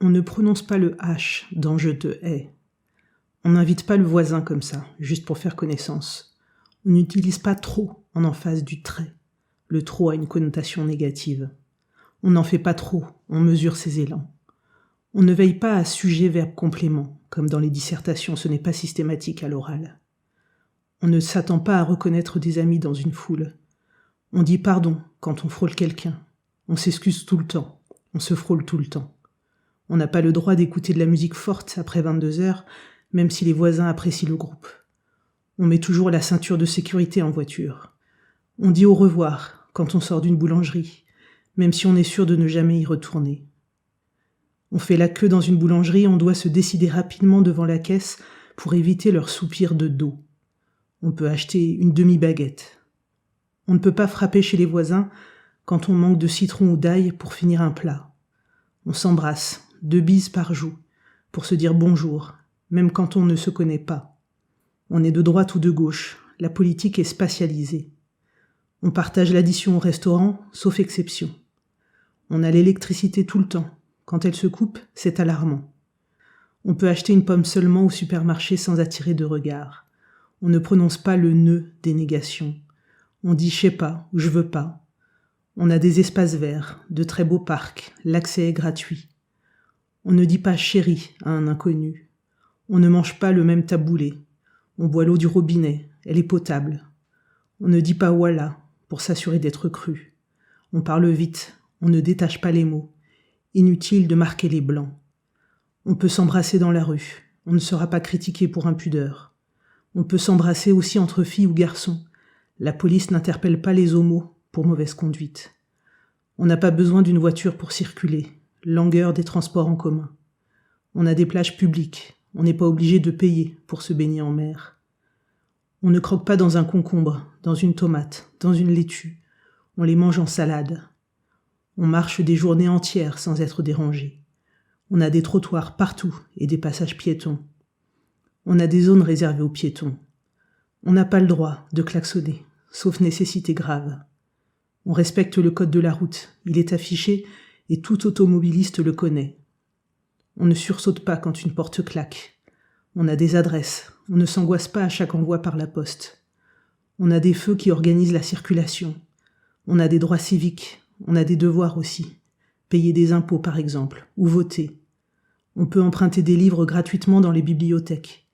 On ne prononce pas le H dans « je te hais ». On n'invite pas le voisin comme ça, juste pour faire connaissance. On n'utilise pas trop en face du trait. Le trop a une connotation négative. On n'en fait pas trop, on mesure ses élans. On ne veille pas à sujet, verbe, complément, comme dans les dissertations, ce n'est pas systématique à l'oral. On ne s'attend pas à reconnaître des amis dans une foule. On dit pardon quand on frôle quelqu'un. On s'excuse tout le temps. On se frôle tout le temps. On n'a pas le droit d'écouter de la musique forte après 22h, même si les voisins apprécient le groupe. On met toujours la ceinture de sécurité en voiture. On dit au revoir quand on sort d'une boulangerie, même si on est sûr de ne jamais y retourner. On fait la queue dans une boulangerie, on doit se décider rapidement devant la caisse pour éviter leur soupir de dos. On peut acheter une demi-baguette. On ne peut pas frapper chez les voisins quand on manque de citron ou d'ail pour finir un plat. On s'embrasse, 2 bises par joue, pour se dire bonjour, même quand on ne se connaît pas. On est de droite ou de gauche, la politique est spatialisée. On partage l'addition au restaurant, sauf exception. On a l'électricité tout le temps. Quand elle se coupe, c'est alarmant. On peut acheter une pomme seulement au supermarché sans attirer de regard. On ne prononce pas le « ne » des négations. On dit « je sais pas » ou « je veux pas ». On a des espaces verts, de très beaux parcs, l'accès est gratuit. On ne dit pas « chérie » à un inconnu. On ne mange pas le même taboulé. On boit l'eau du robinet, elle est potable. On ne dit pas « voilà » pour s'assurer d'être cru. On parle vite, on ne détache pas les mots. Inutile de marquer les blancs. On peut s'embrasser dans la rue, on ne sera pas critiqué pour impudeur. On peut s'embrasser aussi entre filles ou garçons. La police n'interpelle pas les homos pour mauvaise conduite. On n'a pas besoin d'une voiture pour circuler, langueur des transports en commun. On a des plages publiques, on n'est pas obligé de payer pour se baigner en mer. On ne croque pas dans un concombre, dans une tomate, dans une laitue. On les mange en salade. On marche des journées entières sans être dérangé. On a des trottoirs partout et des passages piétons. On a des zones réservées aux piétons. On n'a pas le droit de klaxonner, sauf nécessité grave. On respecte le code de la route, il est affiché et tout automobiliste le connaît. On ne sursaute pas quand une porte claque. On a des adresses, on ne s'angoisse pas à chaque envoi par la poste. On a des feux qui organisent la circulation. On a des droits civiques. On a des devoirs aussi, payer des impôts par exemple, ou voter. On peut emprunter des livres gratuitement dans les bibliothèques.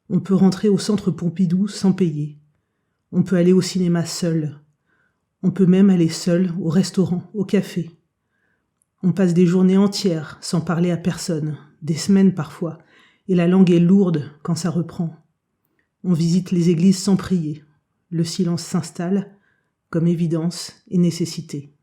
On peut rentrer au centre Pompidou sans payer. On peut aller au cinéma seul. On peut même aller seul au restaurant, au café. On passe des journées entières sans parler à personne, des semaines parfois, et la langue est lourde quand ça reprend. On visite les églises sans prier. Le silence s'installe comme évidence et nécessité.